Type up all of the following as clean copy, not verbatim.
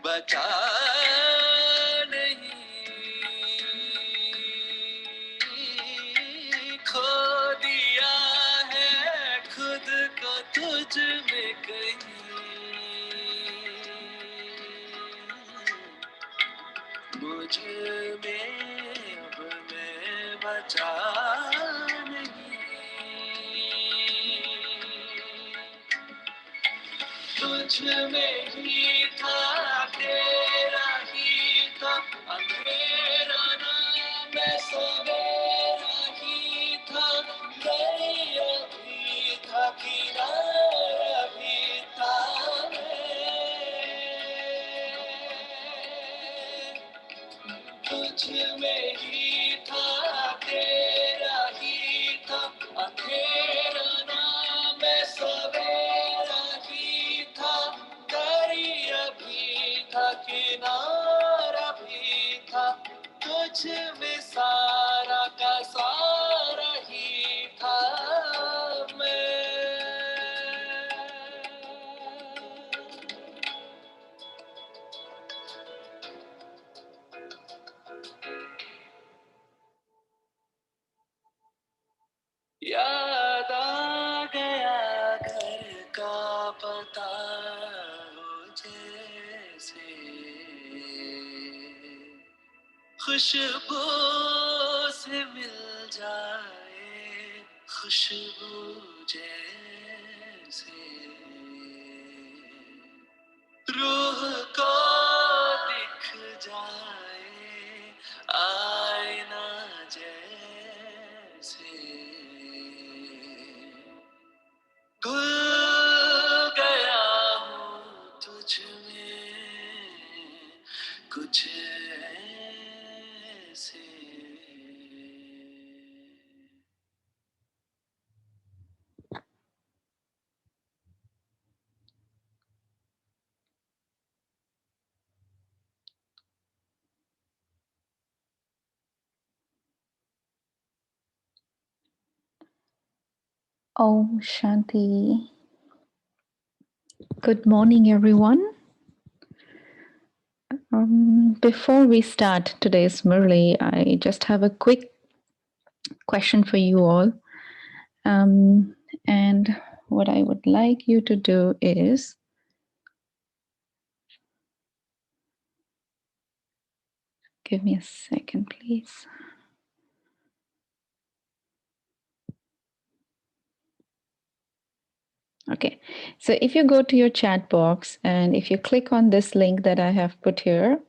बचा नहीं, खो दिया है खुद को तुझ में कहीं, मुझ में अब मैं बचा नहीं। तुझ में ही था, तेरा ही था, अंधेरा ना मैं सवेरा ही था, दरिया भी था, किनारा भी था मैं। तुझ में ही था, तेरा ही था, अंधेरा ना मैं सवेरा ही था, दरिया भी था, किनारा भी था, तुझ में सारा का सारा ही था मैं। याद आ गया घर का पता हो जैसे, खुशबू से मिल जाए खुशबू जैसे, रूह को दिख जाए आईना जैसे, घुल गया हूँ तुझ में कुछ ऐसे। Om Shanti. Good morning, everyone. Before we start today's Murli, I just have a quick question for you all. And what I would like you to do is give me a second, please. Okay, so if you go to your chat box and if you click on this link that I have put here,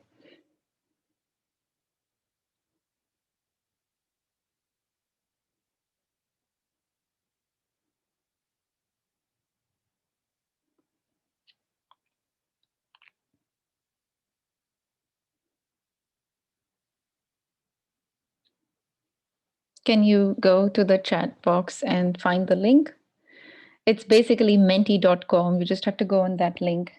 can you go to the chat box and find the link? It's basically menti.com. You just have to go on that link.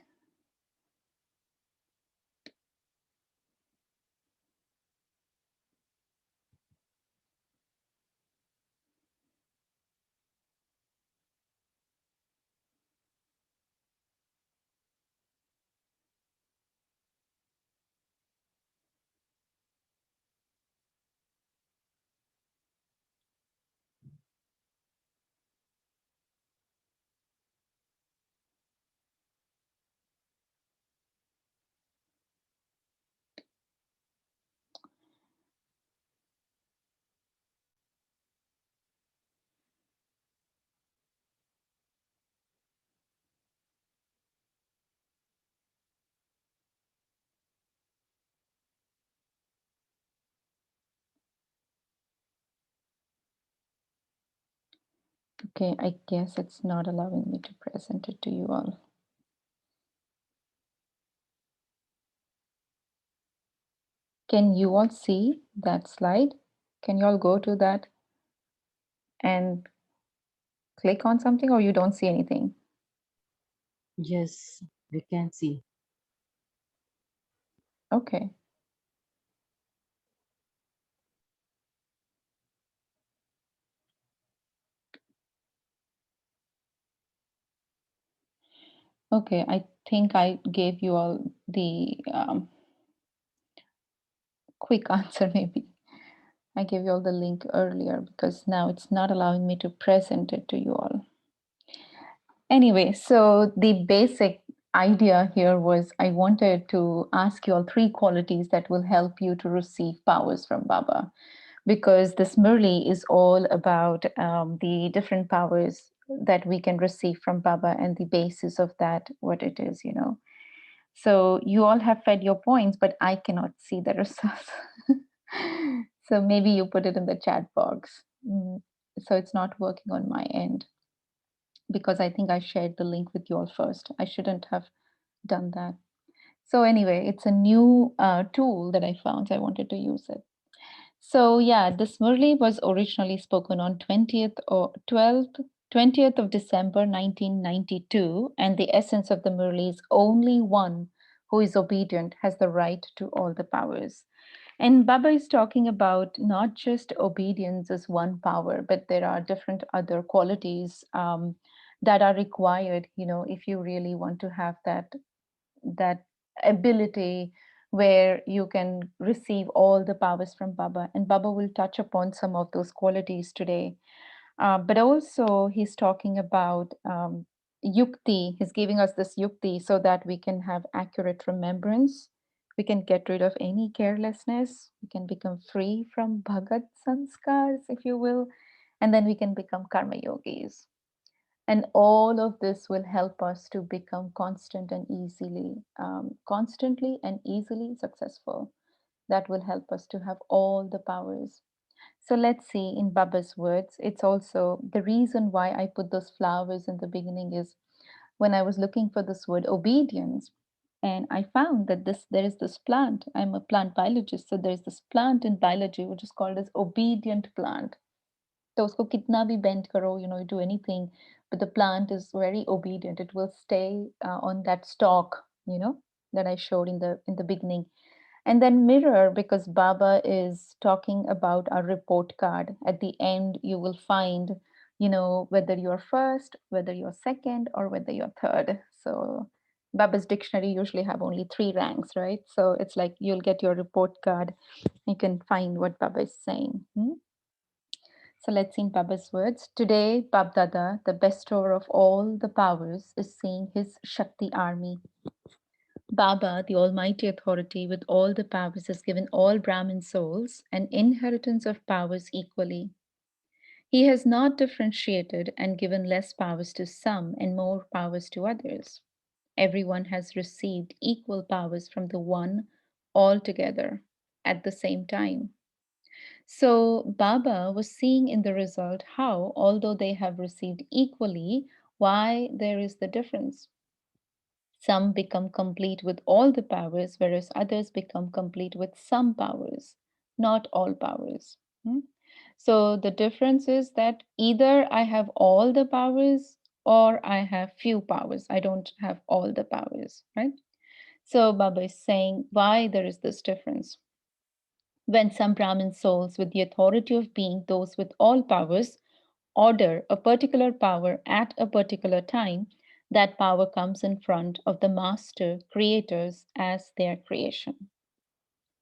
Okay, I guess it's not allowing me to present it to you all. Can you all see that slide? Can you all go to that and click on something, or you don't see anything? Yes, we can see. Okay. Okay, I think I gave you all the quick answer maybe. I gave you all the link earlier because now it's not allowing me to present it to you all. Anyway, so the basic idea here was I wanted to ask you all three qualities that will help you to receive powers from Baba, because this Murli is all about the different powers that we can receive from Baba and the basis of that, what it is, you know. So you all have fed your points, but I cannot see the results. So maybe you put it in the chat box. So it's not working on my end because I think I shared the link with you all first. I shouldn't have done that. So anyway, it's a new tool that I found. So I wanted to use it. So yeah, this Murli was originally spoken on 20th of December 1992, and the essence of the Murli is only one who is obedient has the right to all the powers. And Baba is talking about not just obedience as one power, but there are different other qualities that are required, you know, if you really want to have that ability where you can receive all the powers from Baba. And Baba will touch upon some of those qualities today. But also, he's talking about yukti. He's giving us this yukti so that we can have accurate remembrance. We can get rid of any carelessness. We can become free from bhagat sanskars, if you will. And then we can become karma yogis. And all of this will help us to become constantly and easily successful. That will help us to have all the powers. So let's see in Baba's words. It's also the reason why I put those flowers in the beginning is when I was looking for this word obedience, and I found that there is this plant. I'm a plant biologist, so there's this plant in biology which is called as obedient plant. तो उसको कितना भी bend करो, you know, you do anything, but the plant is very obedient. It will stay on that stalk, you know, that I showed in the beginning. And then mirror, because Baba is talking about our report card. At the end, you will find, you know, whether you're first, whether you're second, or whether you're third. So Baba's dictionary usually have only 3 ranks, right? So it's like you'll get your report card. You can find what Baba is saying. So let's see in Baba's words. Today, Bab Dada, the bestower of all the powers, is seeing his Shakti army. Baba, the Almighty Authority with all the powers, has given all Brahmin souls an inheritance of powers equally. He has not differentiated and given less powers to some and more powers to others. Everyone has received equal powers from the One altogether at the same time. So Baba was seeing in the result how, although they have received equally, why there is the difference. Some become complete with all the powers, whereas others become complete with some powers, not all powers. So the difference is that either I have all the powers or I have few powers. I don't have all the powers, right? So Baba is saying why there is this difference. When some Brahmin souls, with the authority of being those with all powers, order a particular power at a particular time, that power comes in front of the master creators as their creation.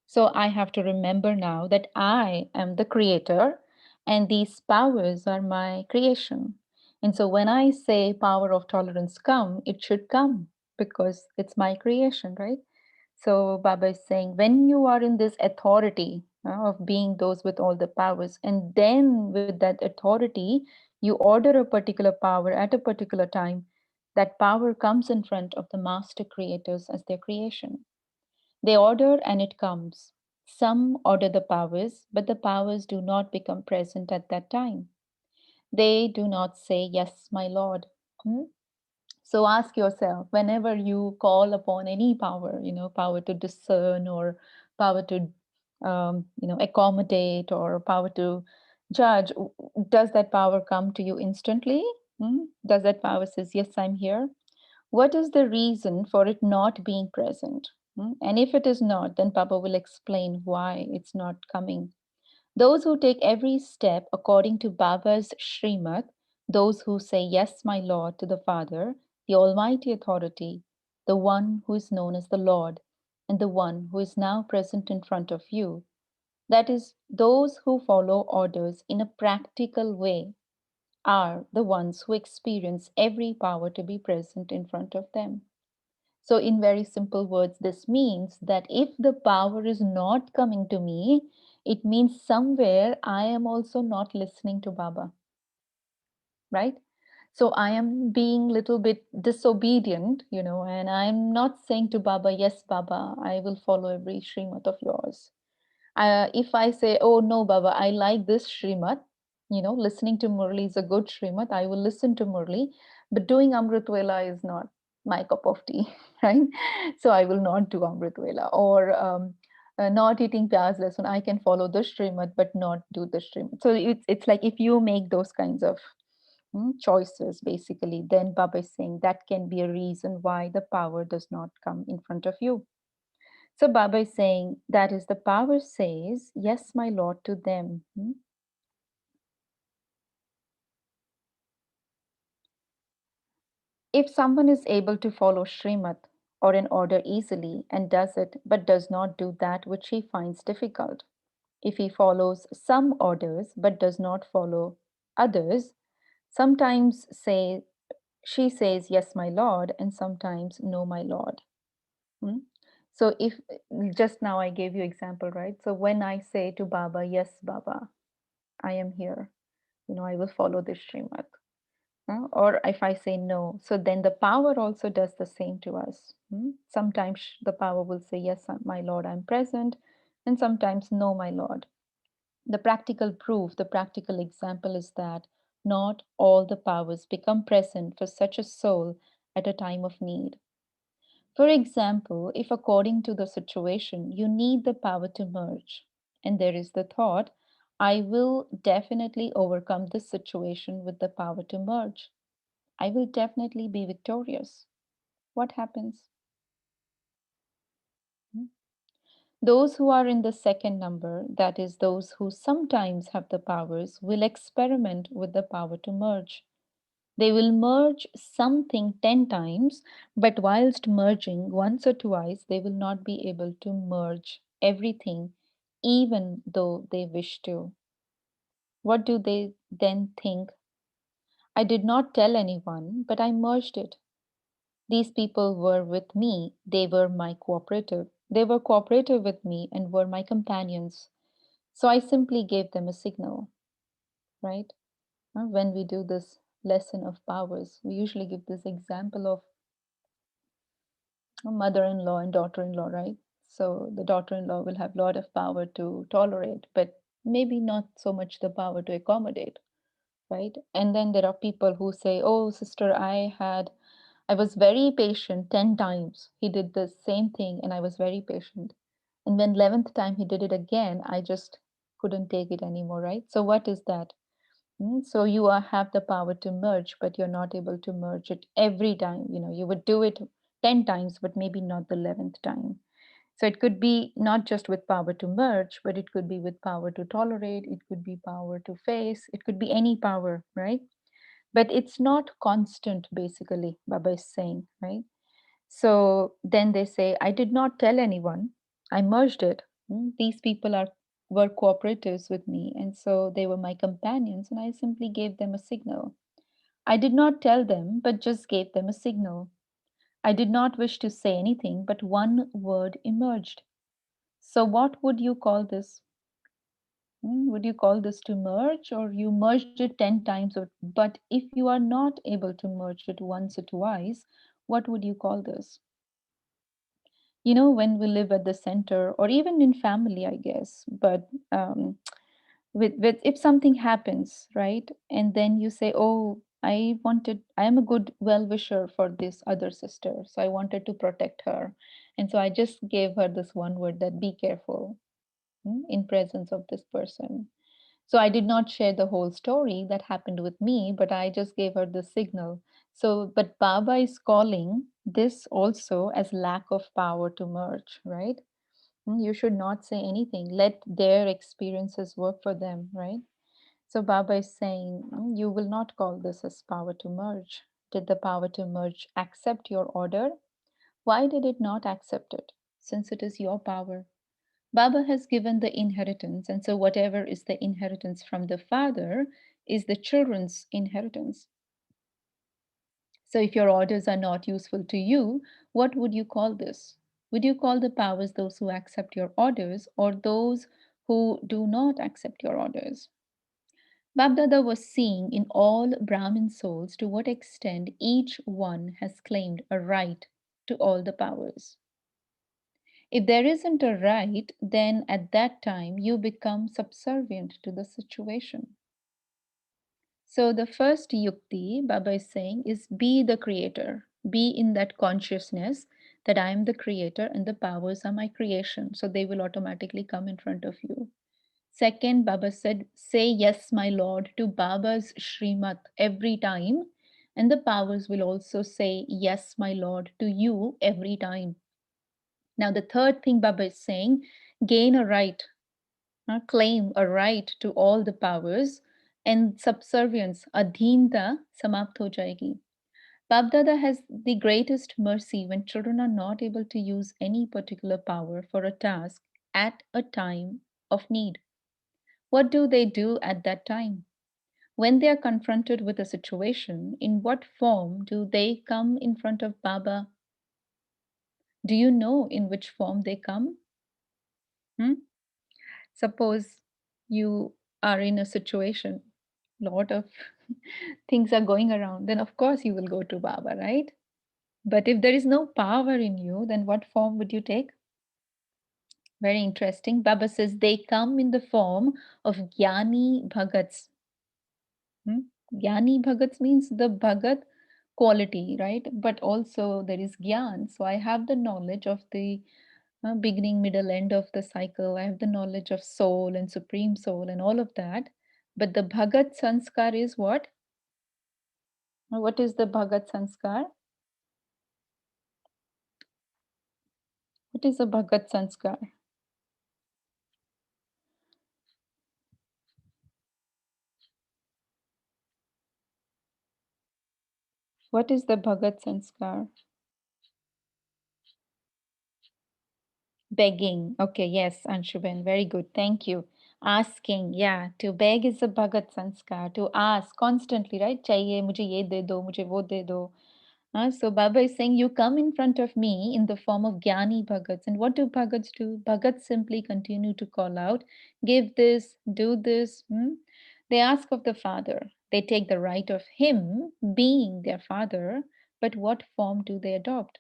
So I have to remember now that I am the creator and these powers are my creation. And so when I say power of tolerance come, it should come because it's my creation, right? So Baba is saying, when you are in this authority of being those with all the powers, and then with that authority, you order a particular power at a particular time, that power comes in front of the master creators as their creation. They order and it comes. Some order the powers, but the powers do not become present at that time. They do not say, "Yes, my Lord." So ask yourself, whenever you call upon any power, you know, power to discern or power to, accommodate or power to judge, does that power come to you instantly? Does that power says, "Yes, I'm here"? What is the reason for it not being present? And if it is not, then Papa will explain why it's not coming. Those who take every step according to Baba's Srimad, those who say, "Yes, my Lord," to the Father, the Almighty Authority, the one who is known as the Lord, and the one who is now present in front of you. That is, those who follow orders in a practical way are the ones who experience every power to be present in front of them. So, in very simple words, this means that if the power is not coming to me, it means somewhere I am also not listening to Baba, right? So I am being little bit disobedient, and I'm not saying to Baba, yes, Baba, I will follow every Srimad of yours. If I say, oh no, Baba, I like this Srimad, listening to Murli is a good Srimad, I will listen to Murli, but doing Amrit Vela is not my cup of tea, right? So I will not do Amrit Vela. Or not eating Pyaz Lasun, I can follow the Srimad, but not do the Srimad. So it's like if you make those kinds of choices, basically, then Baba is saying that can be a reason why the power does not come in front of you. So Baba is saying that is the power says, yes, my Lord, to them. If someone is able to follow Srimad or an order easily and does it, but does not do that which he finds difficult, if he follows some orders but does not follow others, sometimes say she says, yes, my Lord, and sometimes, no, my Lord. Hmm? So if just now I gave you example, right? So when I say to Baba, yes, Baba, I am here, I will follow this Srimad. Or if I say no, so then the power also does the same to us. Sometimes the power will say, yes, my Lord, I'm present, and sometimes, no, my Lord. The practical proof, the practical example is that not all the powers become present for such a soul at a time of need. For example, if according to the situation you need the power to merge, and there is the thought, I will definitely overcome this situation with the power to merge. I will definitely be victorious. What happens? Hmm? Those who are in the second number, that is, those who sometimes have the powers, will experiment with the power to merge. They will merge something 10 times, but whilst merging once or twice, they will not be able to merge everything, even though they wish to. What do they then think? I did not tell anyone, but I merged it. These people were with me, they were my cooperative. They were cooperative with me and were my companions. So I simply gave them a signal, right? When we do this lesson of powers, we usually give this example of a mother-in-law and daughter-in-law, right? So the daughter-in-law will have a lot of power to tolerate, but maybe not so much the power to accommodate, right? And then there are people who say, oh, sister, I was very patient 10 times. He did the same thing and I was very patient. And when 11th time he did it again, I just couldn't take it anymore, right? So what is that? So you have the power to merge, but you're not able to merge it every time. You would do it 10 times, but maybe not the 11th time. So it could be not just with power to merge, but it could be with power to tolerate, it could be power to face, it could be any power, right? But it's not constant, basically, Baba is saying, right? So then they say, I did not tell anyone, I merged it. These people were cooperatives with me, and so they were my companions, and I simply gave them a signal. I did not tell them, but just gave them a signal. I did not wish to say anything, but one word emerged. So, what would you call this? Would you call this to merge, or you merged it 10 times? But if you are not able to merge it once or twice, what would you call this? When we live at the center, or even in family, I guess, but with if something happens, right? And then you say, oh, I am a good well wisher for this other sister, so I wanted to protect her. And so I just gave her this one word, that be careful, in presence of this person. So I did not share the whole story that happened with me, but I just gave her the signal. So, but Baba is calling this also as lack of power to merge, right? You should not say anything. Let their experiences work for them, right? So Baba is saying, you will not call this as power to merge. Did the power to merge accept your order? Why did it not accept it? Since it is your power. Baba has given the inheritance, and so whatever is the inheritance from the father is the children's inheritance. So if your orders are not useful to you, what would you call this? Would you call the powers those who accept your orders or those who do not accept your orders? Babdada was seeing in all Brahmin souls to what extent each one has claimed a right to all the powers. If there isn't a right, then at that time you become subservient to the situation. So the first yukti Baba is saying is be the creator. Be in that consciousness that I am the creator and the powers are my creation. So they will automatically come in front of you. Second, Baba said, say yes, my Lord, to Baba's Shrimat every time. And the powers will also say, yes, my Lord, to you every time. Now, the third thing Baba is saying, gain a right, claim a right to all the powers and subservience, adhinta, samapt ho jayegi. Babdada has the greatest mercy when children are not able to use any particular power for a task at a time of need. What do they do at that time? When they are confronted with a situation, in what form do they come in front of Baba? Do you know in which form they come? Hmm? Suppose you are in a situation, lot of things are going around, then of course you will go to Baba, right? But if there is no power in you, then what form would you take? Very interesting. Baba says they come in the form of Jnani Bhagats. Hmm? Jnani Bhagats means the Bhagat quality, right? But also there is Gyan. So I have the knowledge of the beginning, middle, end of the cycle. I have the knowledge of soul and supreme soul and all of that. But the Bhagat Sanskar is what? What is the Bhagat Sanskar? What is a Bhagat Sanskar? What is the Bhagat Sanskar? Begging. Okay, yes, Anshuben, very good. Thank you. Asking, yeah, to beg is a Bhagat Sanskar. To ask constantly, right? Chahiye, mujhe ye de do, mujhe wo de do. So Baba is saying, you come in front of me in the form of Jnani Bhagats. And what do Bhagats do? Bhagats simply continue to call out, give this, do this. They ask of the Father. They take the right of Him being their Father. But what form do they adopt?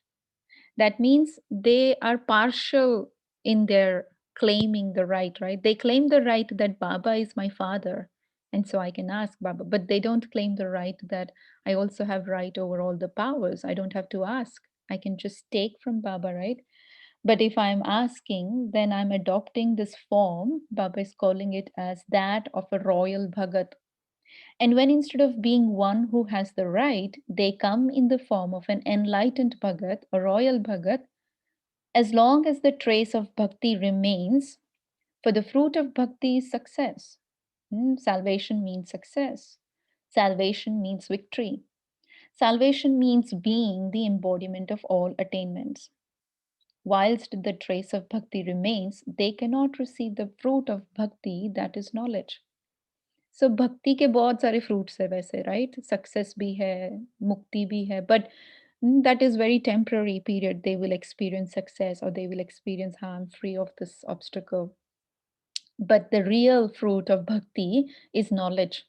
That means they are partial in their claiming the right? They claim the right that Baba is my father, and so I can ask Baba, but they don't claim the right that I also have right over all the powers. I don't have to ask. I can just take from Baba, right? But if I'm asking, then I'm adopting this form. Baba is calling it as that of a royal Bhagat. And when instead of being one who has the right, they come in the form of an enlightened Bhagat, a royal Bhagat, as long as the trace of bhakti remains, for the fruit of bhakti is success. Salvation means success. Salvation means victory. Salvation means being the embodiment of all attainments. Whilst the trace of bhakti remains, they cannot receive the fruit of bhakti, that is knowledge. सो भक्ति के बहुत सारे fruits है वैसे right success भी है मुक्ति भी है but that is very temporary period they will experience success or they will experience I'm free of this obstacle, but the real fruit of bhakti is knowledge.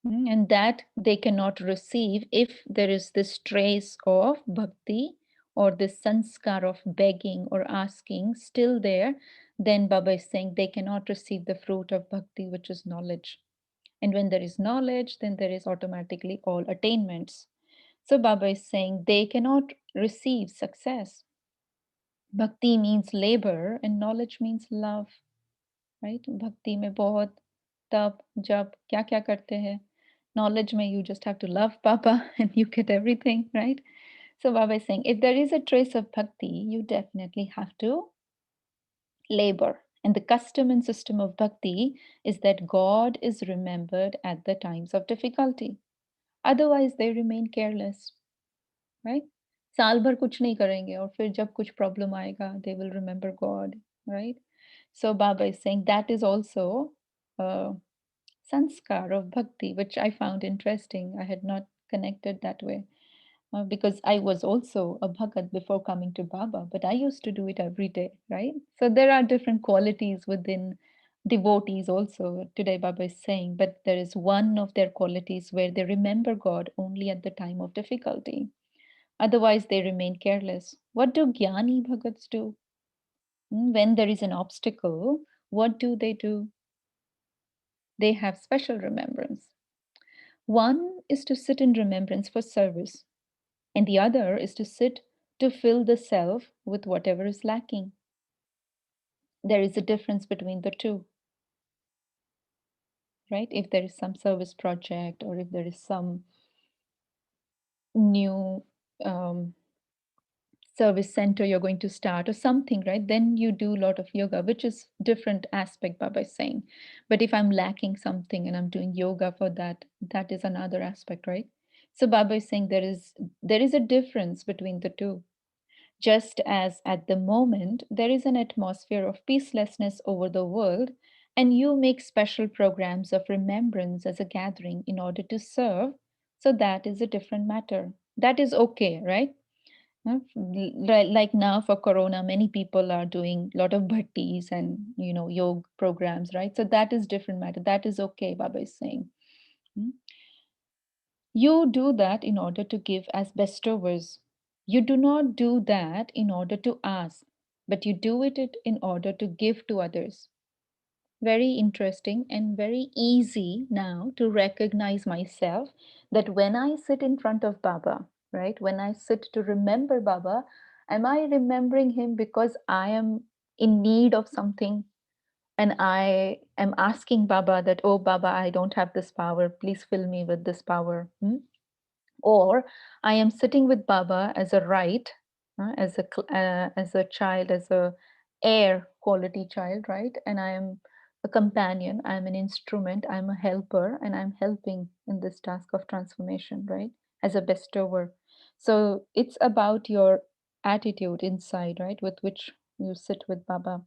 And that they cannot receive if there is this trace of bhakti or this sanskar of begging or asking still there. Then Baba is saying they cannot receive the fruit of bhakti, which is knowledge. And when there is knowledge, then there is automatically all attainments. So Baba is saying they cannot receive success. Bhakti means labor and knowledge means love, right? Bhakti में बहुत तप जप क्या क्या करते हैं. Knowledge में you just have to love Baba and you get everything, right? So Baba is saying if there is a trace of bhakti, you definitely have to labor. And the custom and system of bhakti is that God is remembered at the times of difficulty. Otherwise, they remain careless, right? साल भर कुछ नहीं करेंगे और फिर जब कुछ problem आएगा, they will remember God, right? So Baba is saying that is also a sanskar of bhakti, which I found interesting. I had not connected that way. Because I was also a bhagat before coming to Baba, but I used to do it every day, right? So there are different qualities within devotees also. Today Baba is saying, but there is one of their qualities where they remember God only at the time of difficulty. Otherwise, they remain careless. What do Jnani Bhagats do? When there is an obstacle, what do? They have special remembrance. One is to sit in remembrance for service, and the other is to sit to fill the self with whatever is lacking. There is a difference between the two, right? If there is some service project or if there is some new um, service center you're going to start or something, right? Then you do a lot of yoga, which is different aspect, Baba is saying. But if I'm lacking something and I'm doing yoga for that, that is another aspect, right? So Baba is saying there is a difference between the two. Just as at the moment there is an atmosphere of peacelessness over the world, and you make special programs of remembrance as a gathering in order to serve, so that is a different matter. That is okay, right? Like now for Corona, many people are doing a lot of bhattis and yoga programs, right? So that is different matter. That is okay, Baba is saying. Hmm? You do that in order to give as bestowers. You do not do that in order to ask, but you do it in order to give to others. Very interesting and very easy now to recognize myself that when I sit in front of Baba, right, when I sit to remember Baba, am I remembering him because I am in need of something and I am asking Baba that, oh, Baba, I don't have this power, please fill me with this power. Or I am sitting with Baba as a right, as a child, as a heir quality child, right? And I am a companion, I am an instrument, I am a helper, and I'm helping in this task of transformation, right? As a bestower. So it's about your attitude inside, right? With which you sit with Baba.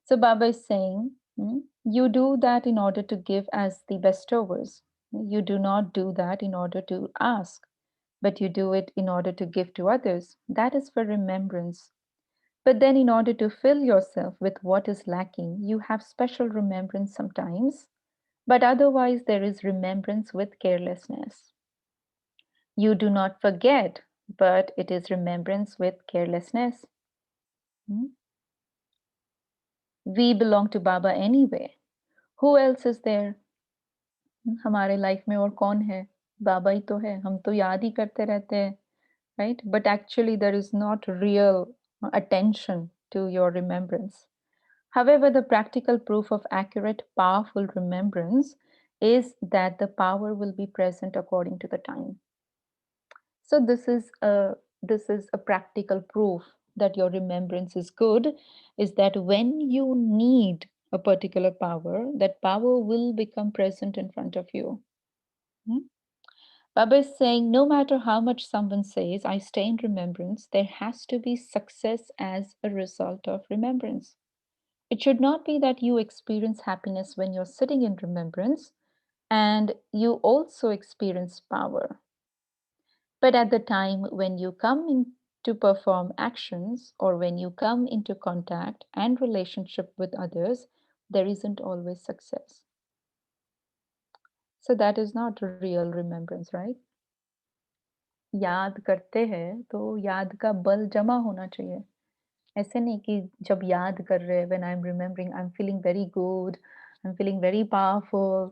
So Baba is saying, you do that in order to give as the bestowers. You do not do that in order to ask, but you do it in order to give to others. That is for remembrance. But then, in order to fill yourself with what is lacking, you have special remembrance sometimes, but otherwise, there is remembrance with carelessness. You do not forget, but it is remembrance with carelessness. Hmm? We belong to Baba anyway. Who else is there? हमारे life में और कौन है? बाबा ही तो है, हम तो याद ही करते रहते हैं, right? But actually there is not real attention to your remembrance. However, the practical proof of accurate, powerful remembrance is that the power will be present according to the time. So this is a practical proof that your remembrance is good, is that when you need a particular power, that power will become present in front of you. Hmm? Baba is saying no matter how much someone says, I stay in remembrance, there has to be success as a result of remembrance. It should not be that you experience happiness when you're sitting in remembrance and you also experience power. But at the time when you come in to perform actions or when you come into contact and relationship with others, there isn't always success. So that is not real remembrance, right? याद करते हैं तो याद का बल जमा होना चाहिए। ऐसे नहीं कि जब याद कर रहे हैं when I am remembering I am feeling very good, I am feeling very powerful,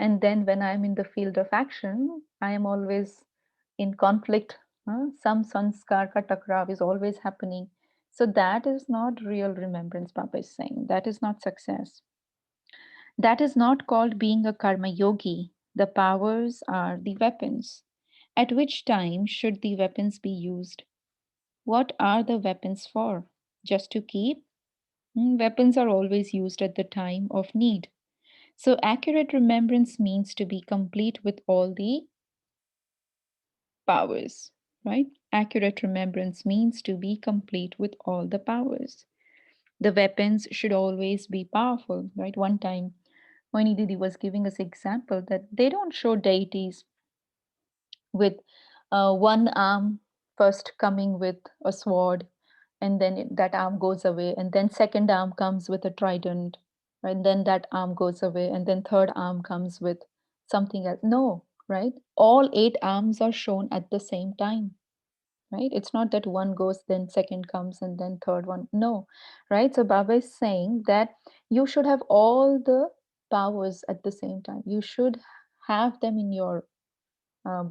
and then when I am in the field of action I am always in conflict, some sanskar ka takrav is always happening. So that is not real remembrance, Baba is saying. That is not success. That is not called being a karma yogi. The powers are the weapons. At which time should the weapons be used? What are the weapons for? Just to keep? Weapons are always used at the time of need. So, accurate remembrance means to be complete with all the powers. right? Accurate remembrance means to be complete with all the powers. The weapons should always be powerful, right? One time, Moini Didi was giving us example that they don't show deities with one arm first coming with a sword, and then that arm goes away, and then second arm comes with a trident, right? And then that arm goes away, and then third arm comes with something else. No, right? All eight arms are shown at the same time, right? It's not that one goes, then second comes, and then third one. No, right? So Baba is saying that you should have all the powers at the same time. You should have them in your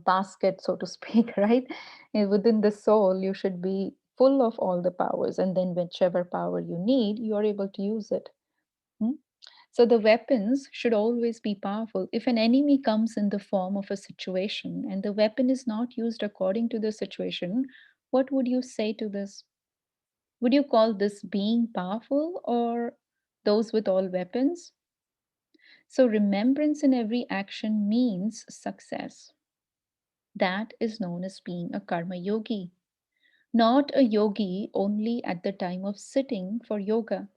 basket, so to speak, right? Within the soul, you should be full of all the powers, and then whichever power you need, you are able to use it. Hmm? So the weapons should always be powerful. If an enemy comes in the form of a situation and the weapon is not used according to the situation, what would you say to this? Would you call this being powerful or those with all weapons? So remembrance in every action means success. That is known as being a karma yogi. Not a yogi only at the time of sitting for yoga.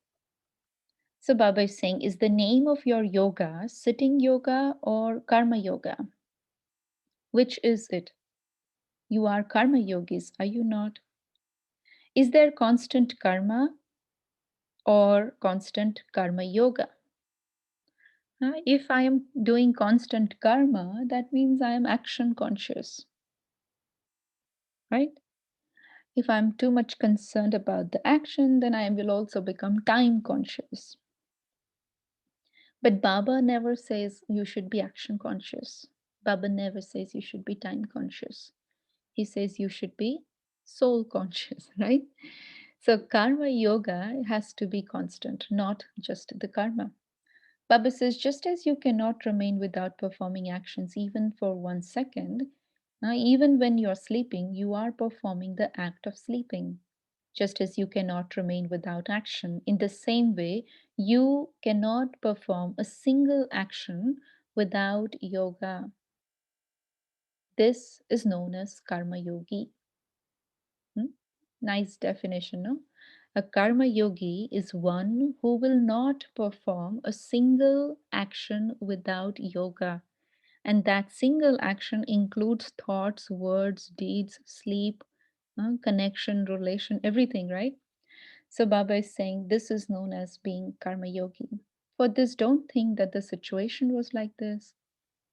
So Baba is saying, is the name of your yoga sitting yoga or karma yoga? Which is it? You are karma yogis, are you not? Is there constant karma or constant karma yoga? If I am doing constant karma, that means I am action conscious, right? If I'm too much concerned about the action, then I will also become time conscious. But Baba never says you should be action conscious. Baba never says you should be time conscious. He says you should be soul conscious, right? So karma yoga has to be constant, not just the karma. Baba says just as you cannot remain without performing actions even for 1 second, even when you're sleeping, you are performing the act of sleeping. Just as you cannot remain without action, in the same way, you cannot perform a single action without yoga. This is known as Karma Yogi. Hmm? Nice definition, no? A Karma Yogi is one who will not perform a single action without yoga. And that single action includes thoughts, words, deeds, sleep, connection, relation, everything, right? So Baba is saying this is known as being Karma Yogi. For this, don't think that the situation was like this,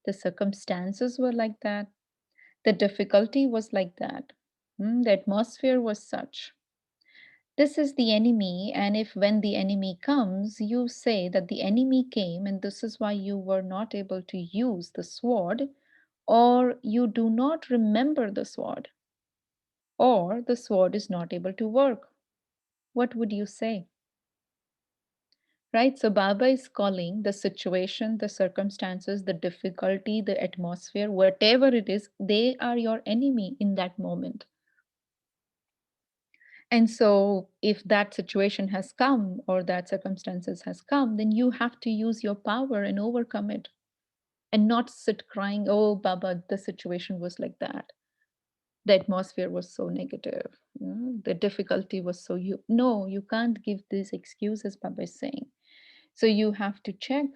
the circumstances were like that, the difficulty was like that, the atmosphere was such. This is the enemy, and if when the enemy comes, you say that the enemy came and this is why you were not able to use the sword, or you do not remember the sword, or the sword is not able to work, what would you say? Right? So Baba is calling the situation, the circumstances, the difficulty, the atmosphere, whatever it is, they are your enemy in that moment. And so if that situation has come or that circumstances has come, then you have to use your power and overcome it and not sit crying, oh, Baba, the situation was like that. The atmosphere was so negative. The difficulty was so you. No, you can't give these excuses, Baba is saying. So you have to check.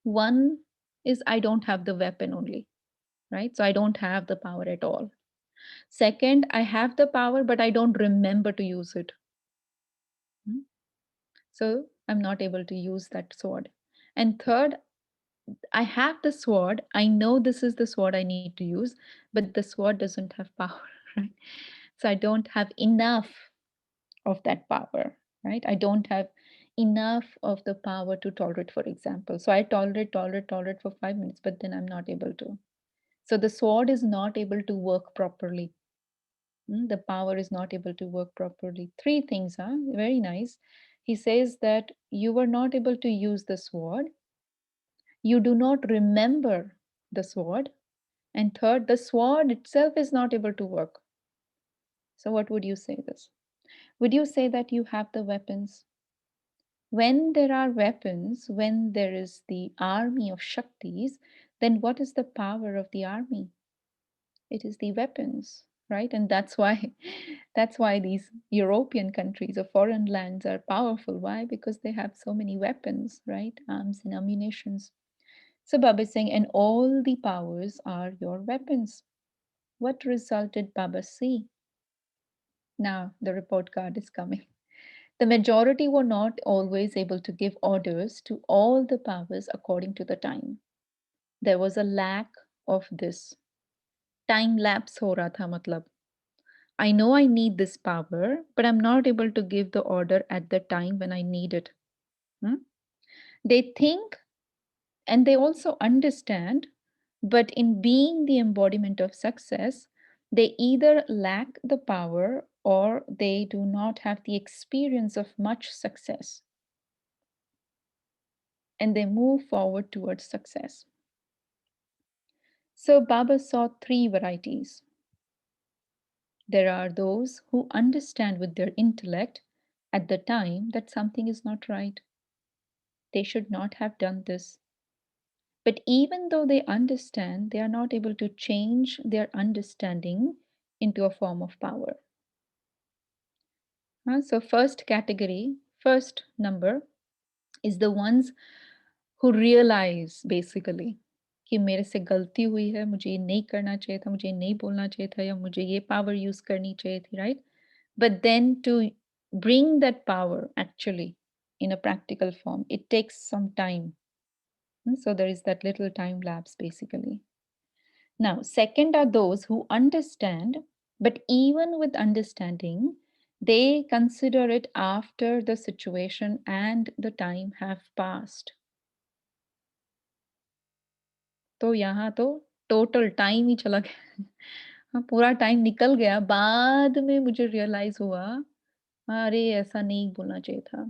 One is I don't have the weapon only, right? So I don't have the power at all. Second, I have the power, but I don't remember to use it. Hmm? So I'm not able to use that sword. And third, I have the sword. I know this is the sword I need to use, but the sword doesn't have power, right? So I don't have enough of that power, right? I don't have enough of the power to tolerate, for example. So I tolerate for 5 minutes, but then I'm not able to. So the sword is not able to work properly. The power is not able to work properly. Three things, huh? Very nice. He says that you were not able to use the sword. You do not remember the sword. And third, the sword itself is not able to work. So what would you say this? Would you say that you have the weapons? When there are weapons, when there is the army of Shaktis, then what is the power of the army? It is the weapons. right? And that's why that's why these European countries or foreign lands are powerful. Why? Because they have so many weapons, right? Arms and ammunitions. So Baba is saying, and all the powers are your weapons. What result did Baba see? Now the report card is coming. The majority were not always able to give orders to all the powers according to the time. There was a lack of this. Time lapse ho raha tha matlab. I know I need this power, but I'm not able to give the order at the time when I need it. Hmm? They think and they also understand, but in being the embodiment of success, they either lack the power or they do not have the experience of much success and they move forward towards success. So, Baba saw three varieties. There are those who understand with their intellect at the time that something is not right. They should not have done this. But even though they understand, they are not able to change their understanding into a form of power. So, first category, first number is the ones who realize basically कि मेरे से गलती हुई है, मुझे ये नहीं करना चाहिए था, मुझे ये नहीं बोलना चाहिए था या मुझे ये पावर यूज़ करनी चाहिए थी, right? But then to bring that power actually in a practical form, it takes some time. So there is that little time lapse basically. Now, second are those who understand, but even with understanding, they consider it after the situation and the time have passed. तो यहाँ तो total time ही चला गया। हाँ, पूरा time निकल गया, बाद में मुझे रियलाइज़ हुआ, अरे! ऐसा नहीं बोलना चाहिए था।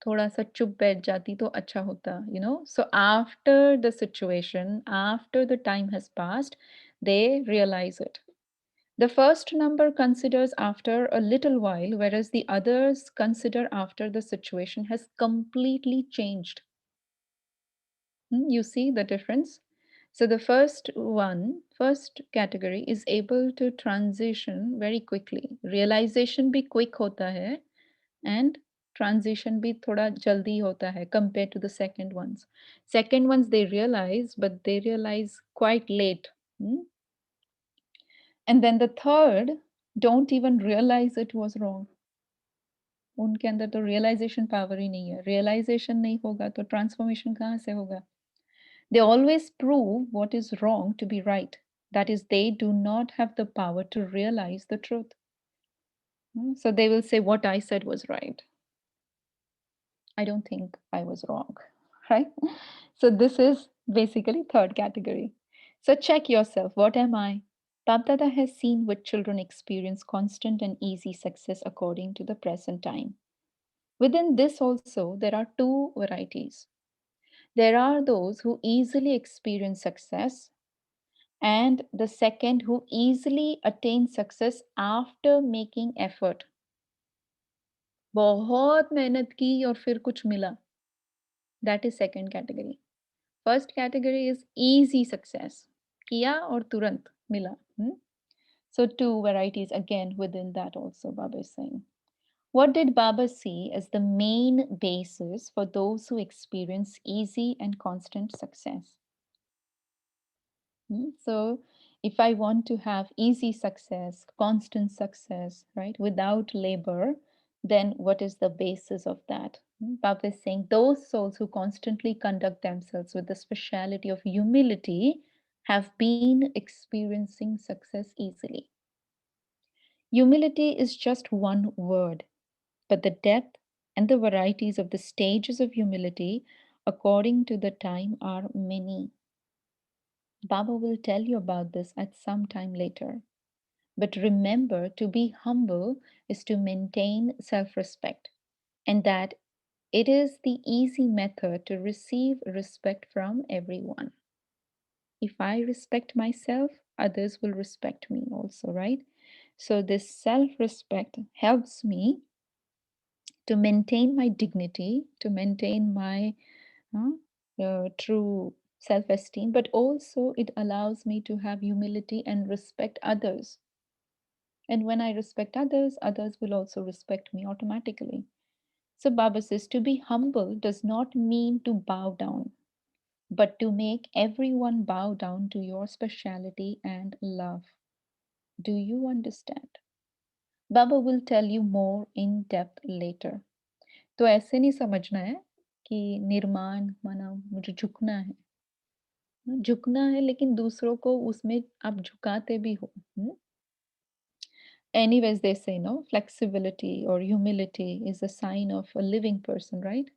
थोड़ा-सा चुप बैठ जाती तो अच्छा होता, you know? So after the situation, after the time has passed, they realize it. The first number considers after a little while, whereas the others consider after the situation has completely changed. You see the difference? So the first one, first category is able to transition very quickly. Realization भी quick होता है and transition भी थोड़ा जल्दी होता है compared to the second ones. Second ones they realize, but they realize quite late. Hmm? And then the third don't even realize it was wrong. उनके अंदर तो रियलाइजेशन पावर ही नहीं है, रियलाइजेशन नहीं होगा तो ट्रांसफॉर्मेशन कहाँ से होगा? They always prove what is wrong to be right. That is, they do not have the power to realize the truth. So they will say, what I said was right. I don't think I was wrong. Right? So this is basically third category. So check yourself. What am I? Babdada has seen what children experience constant and easy success according to the present time. Within this also, there are two varieties. There are those who easily experience success and the second who easily attain success after making effort. बहुत मेहनत की और फिर कुछ मिला. That is second category. First category is easy success. किया और तुरंत मिला. So two varieties again within that also Baba is saying. What did Baba see as the main basis for those who experience easy and constant success? So, if I want to have easy success, constant success, right, without labor, then what is the basis of that? Baba is saying those souls who constantly conduct themselves with the speciality of humility have been experiencing success easily. Humility is just one word, but the depth and the varieties of the stages of humility according to the time are many. Baba will tell you about this at some time later. But remember, to be humble is to maintain self respect, and that it is the easy method to receive respect from everyone. If I respect myself, others will respect me also, right? So, this self respect helps me to maintain my dignity, to maintain my true self esteem, but also it allows me to have humility and respect others. And when I respect others, others will also respect me automatically. So Baba says to be humble does not mean to bow down, but to make everyone bow down to your speciality and love. Do you understand? Baba will tell you more in depth later. तो ऐसे नहीं समझना है कि निर्माण माना मुझे झुकना है। झुकना है लेकिन दूसरों को उसमें आप झुकाते भी हो। Anyways, they say no, flexibility or humility is a sign of a living person, right?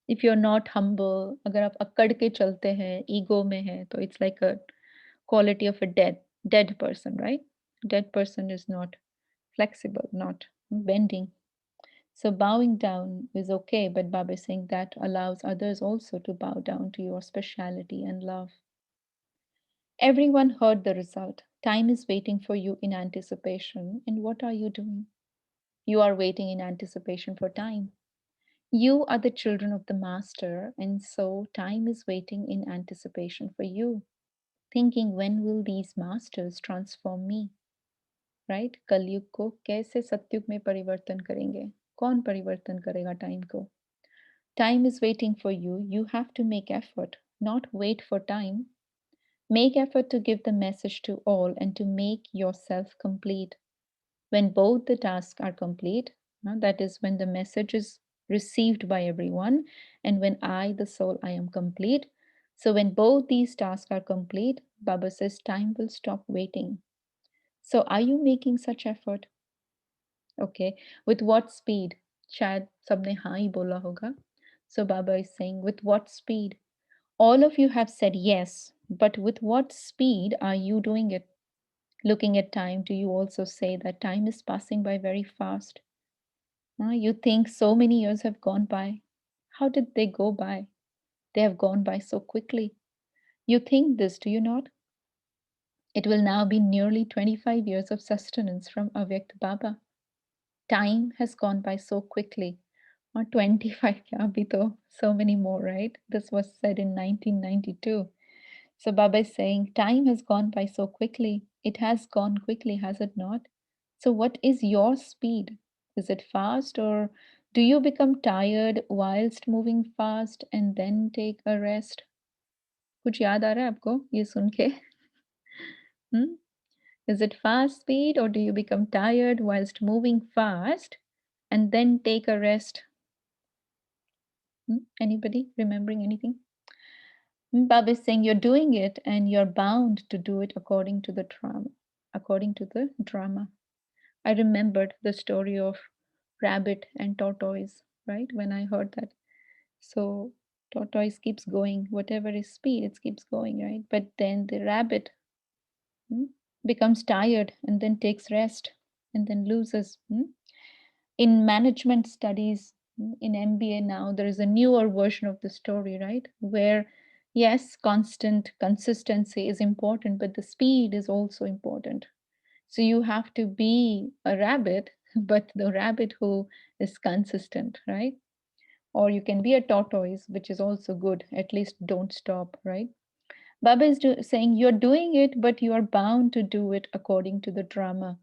If you're not humble, अगर आप अकड़ के चलते हैं, ego में है, तो it's like a quality of a dead person, right? Dead person is not flexible, not bending. So bowing down is okay, but Baba is saying that allows others also to bow down to your speciality and love. Everyone heard the result. Time is waiting for you in anticipation. And what are you doing? You are waiting in anticipation for time. You are the children of the Master, and so time is waiting in anticipation for you, thinking when will these masters transform me? Right? कलयुग को कैसे सत्युग में परिवर्तन करेंगे? कौन परिवर्तन करेगा time को? Time is waiting for you. You have to make effort, not wait for time. Make effort to give the message to all and to make yourself complete. When both the tasks are complete, that is when the message is received by everyone, and when I, the soul, I am complete. So when both these tasks are complete, Baba says time will stop waiting. So are you making such effort? Okay. With what speed? शायद सबने हाँ ही बोला होगा. So Baba is saying, with what speed? All of you have said yes, but with what speed are you doing it? Looking at time, do you also say that time is passing by very fast? You think so many years have gone by. How did they go by? They have gone by so quickly. You think this, do you not? It will now be nearly 25 years of sustenance from Avyakt Baba. Time has gone by so quickly. Or 25, yeah, abhi to so many more, right? This was said in 1992. So Baba is saying, time has gone by so quickly. It has gone quickly, has it not? So what is your speed? Is it fast, or do you become tired whilst moving fast and then take a rest? कुछ याद आ रहा है आपको ये सुन के? Hmm? Is it fast speed, or do you become tired whilst moving fast and then take a rest? Anybody remembering anything? Baba is saying you're doing it and you're bound to do it according to the drama. According to the drama. I remembered the story of rabbit and tortoise, right? When I heard that. So tortoise keeps going, whatever is speed, it keeps going, right? But then the rabbit hmm, becomes tired and then takes rest and then loses. In management studies, in MBA now, there is a newer version of the story, right? Where, yes, constant consistency is important, but the speed is also important. So you have to be a rabbit, but the rabbit who is consistent, right? Or you can be a tortoise, which is also good. At least don't stop, right? Baba is saying you're doing it, but you are bound to do it according to the drama.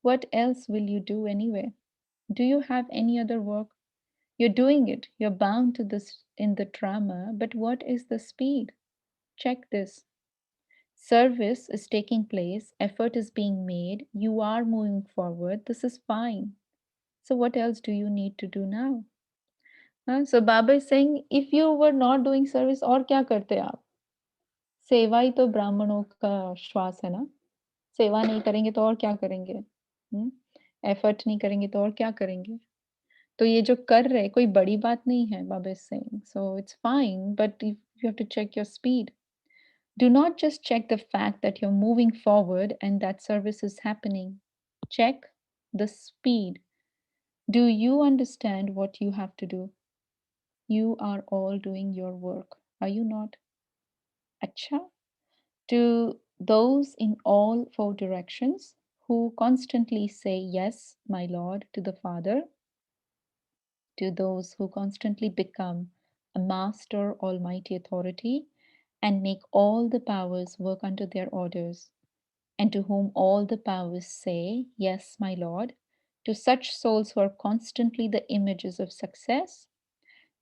What else will you do anyway? Do you have any other work? You're doing it. You're bound to this in the drama, but what is the speed? Check this. Service is taking place, effort is being made, you are moving forward. This is fine. So, what else do you need to do now? So, Baba is saying, if you were not doing service, और क्या करते आप? सेवा ही तो ब्राह्मणों का श्वास है ना. सेवा नहीं करेंगे तो और क्या करेंगे? एफर्ट नहीं करेंगे तो और क्या करेंगे? तो ये जो कर रहे कोई बड़ी बात नहीं है, बाबा is saying. So it's fine, but you have to check your speed. Do not just check the fact that you're moving forward and that service is happening. Check the speed. Do you understand what you have to do? You are all doing your work. Are you not? Acha. To those in all four directions who constantly say, Yes, my Lord, to the Father, to those who constantly become a master, almighty authority, and make all the powers work under their orders, and to whom all the powers say, Yes, my Lord, to such souls who are constantly the images of success,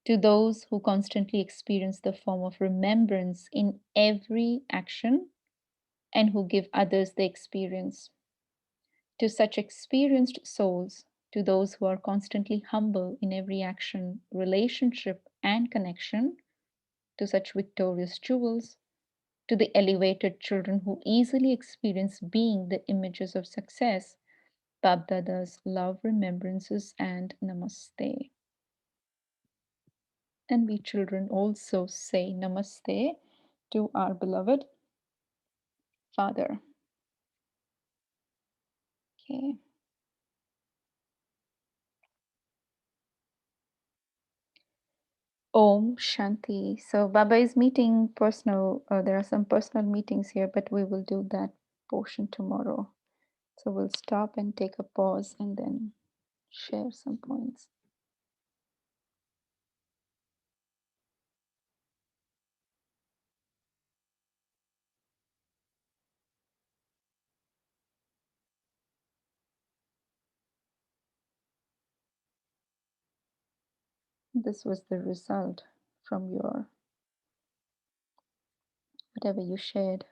to those who constantly experience the form of remembrance in every action, and who give others the experience, to such experienced souls, to those who are constantly humble in every action, relationship, and connection, to such victorious jewels, to the elevated children who easily experience being the images of success, Babdada's love remembrances and namaste. And we children also say namaste to our beloved Father. Okay. Om Shanti. So Baba is meeting personal, there are some personal meetings here, but we will do that portion tomorrow. So we'll stop and take a pause and then share some points. This was the result from your whatever you shared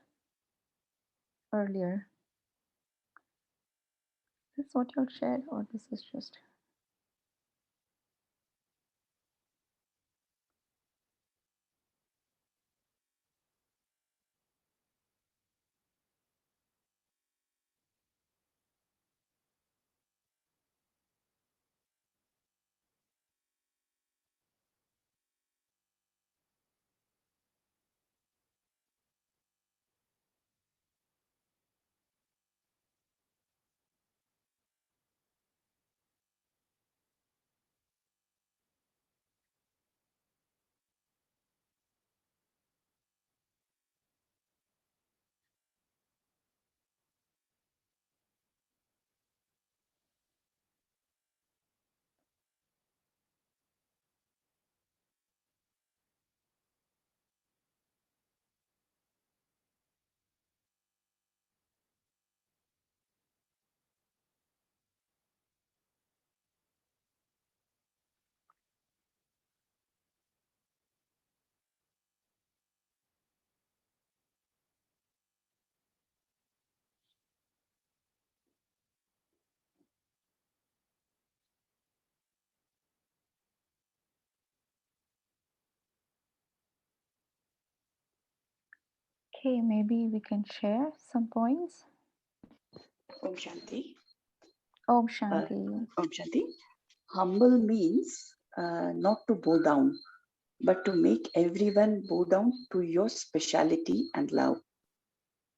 earlier. Is this what you shared, or this is just? Okay, maybe we can share some points. Om Shanti. Om Shanti. Om Shanti. Humble means not to bow down, but to make everyone bow down to your speciality and love.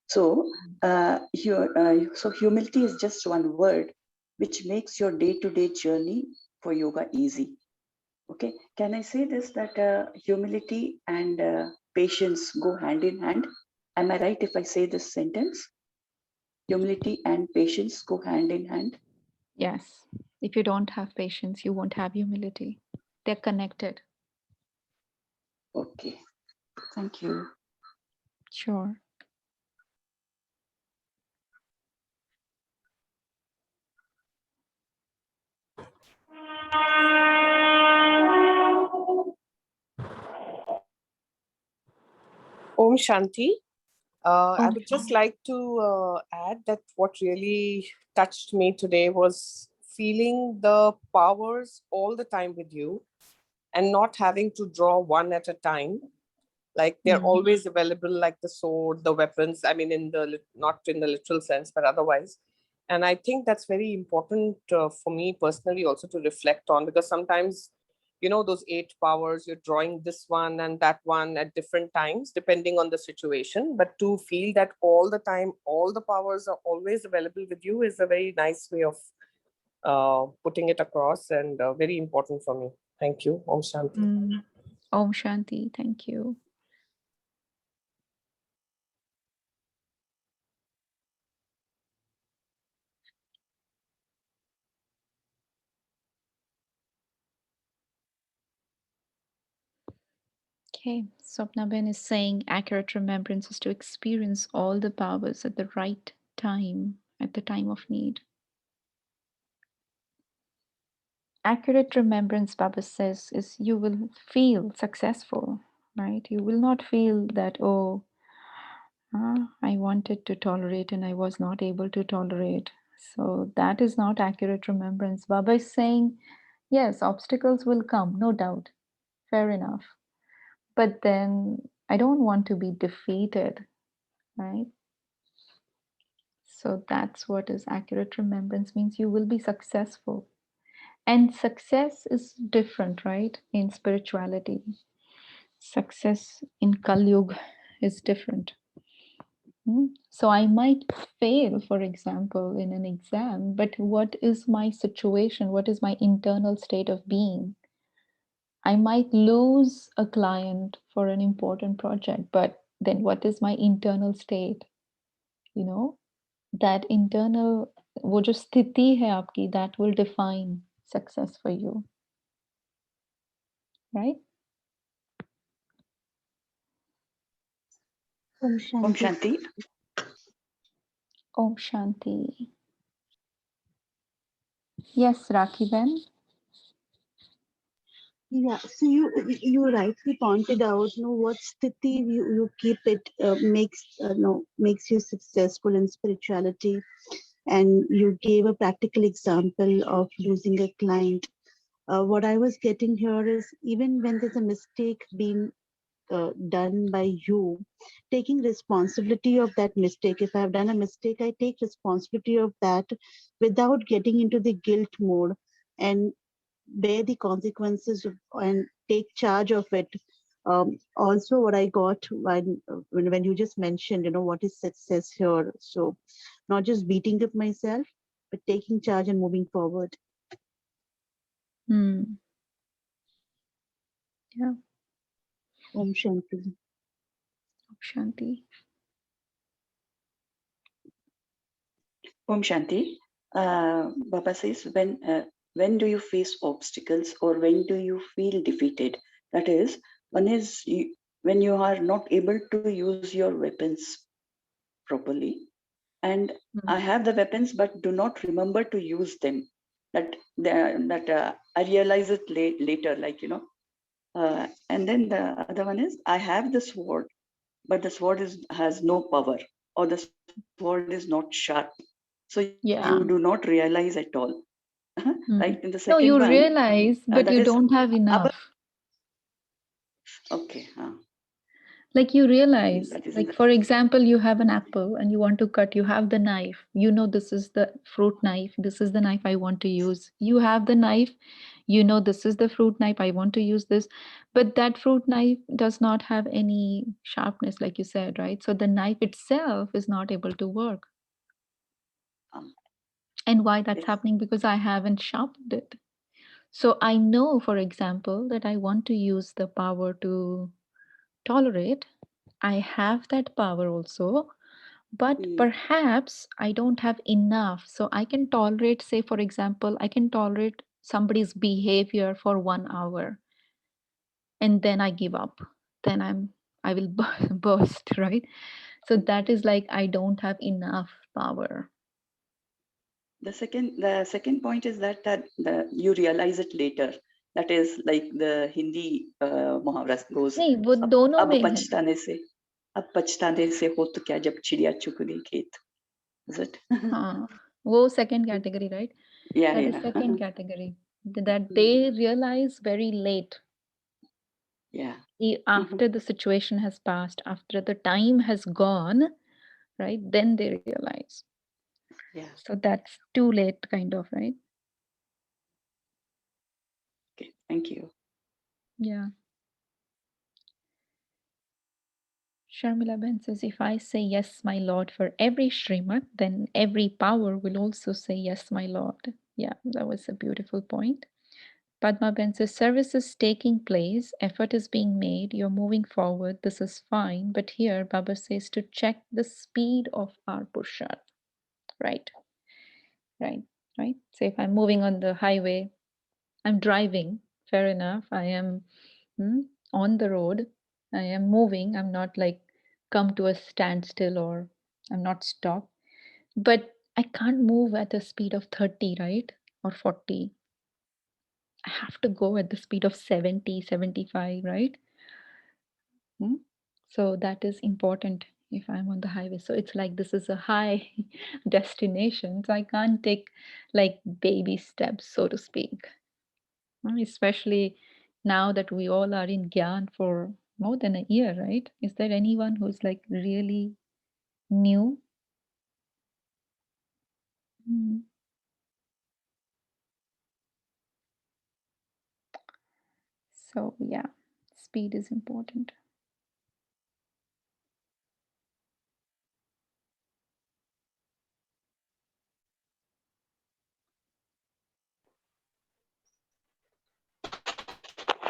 So, so humility is just one word which makes your day-to-day journey for yoga easy. Okay, can I say this, that humility and patience go hand in hand? Am I right if I say this sentence? Humility and patience go hand in hand. Yes. If you don't have patience, you won't have humility. They're connected. Okay, thank you. Sure. Om Shanti. I Om would just like to add that what really touched me today was feeling the powers all the time with you and not having to draw one at a time. Like they're always available, like the sword, the weapons. I mean, not in the literal sense, but otherwise. And I think that's very important for me personally also to reflect on, because sometimes those 8 powers, you're drawing this one and that one at different times depending on the situation, but to feel that all the time all the powers are always available with you is a very nice way of putting it across, and very important for me. Thank you. Om Shanti. Om Shanti. Thank you. Okay, Swapnaben is saying accurate remembrance is to experience all the powers at the right time, at the time of need. Accurate remembrance, Baba says, is you will feel successful, right? You will not feel that, oh, I wanted to tolerate and I was not able to tolerate. So that is not accurate remembrance. Baba is saying, yes, obstacles will come, no doubt. Fair enough. But then I don't want to be defeated, right? So that's what is accurate remembrance means. You will be successful. And success is different, right? In spirituality. Success in Kali Yuga is different. So I might fail, for example, in an exam, but what is my situation? What is my internal state of being? I might lose a client for an important project, but then what is my internal state? You know, that internal, वो जो स्थिति है आपकी, that will define success for you, right? Om Om Shanti. Shanti. Om Shanti. Yes, Rakhi Ben. Yeah, so you rightly pointed out, what sthiti you keep it makes you successful in spirituality, and you gave a practical example of losing a client. What I was getting here is, even when there's a mistake being done by you, taking responsibility of that mistake. If I've done a mistake, I take responsibility of that without getting into the guilt mode, and bear the consequences and take charge of it. Also, what I got when you just mentioned, what is success here. So, not just beating up myself, but taking charge and moving forward. Hmm. Yeah, Om Shanti. Om Shanti. Om Shanti. Baba says, when do you face obstacles or when do you feel defeated? That is, one is when you are not able to use your weapons properly, and I have the weapons but do not remember to use them. I realize it later, and then the other one is I have the sword, but the sword has no power, or the sword is not sharp. So you do not Yeah. realize at all. Right? In the second No, one, you realize, that but is you don't have our. enough. Okay. Like you realize, That is in like the. for example, you have an apple and you want to cut, you have the knife. You know this is the fruit knife. This is the knife I want to use. You have the knife. You know this is the fruit knife. I want to use this. But that fruit knife does not have any sharpness, like you said, right? So the knife itself is not able to work. Um, And why that's yes. happening? Because I haven't sharpened it. So I know, for example, that I want to use the power to tolerate. I have that power also, but Mm, perhaps I don't have enough. So I can tolerate, say, for example, I can tolerate somebody's behavior for 1 hour and then I give up. Then I will burst, right? So that is like I don't have enough power. the second point is that you realize it later. That is like the Hindi muhavra goes. नहीं वो अब दोनों अब में है पछताने से अब पछताने से हो तो क्या जब चिड़िया चुग गई खेत. Is it? हाँ वो second category, right? Yeah, That is yeah. second category that they realize very late Yeah. after the situation has passed, after the time has gone, right? Then they realize. Yeah. So that's too late, kind of, right? Okay. Thank you. Yeah. Sharmila Ben says, if I say yes, my Lord, for every Srimad, then every power will also say yes, my Lord. Yeah, that was a beautiful point. Padma Ben says, service is taking place, effort is being made, you're moving forward, this is fine. But here, Baba says to check the speed of our Purusharth. Right, right, right. So if I'm moving on the highway, I'm driving, fair enough. I am on the road. I am moving. I'm not like come to a standstill or I'm not stopped. But I can't move at a speed of 30, right? Or 40. I have to go at the speed of 70, 75, right? Hmm? So that is important if I'm on the highway. So it's like this is a high destination. So I can't take like baby steps, so to speak. Especially now that we all are in Gyan for more than a year, right? Is there anyone who's like really new? Mm. So yeah, speed is important.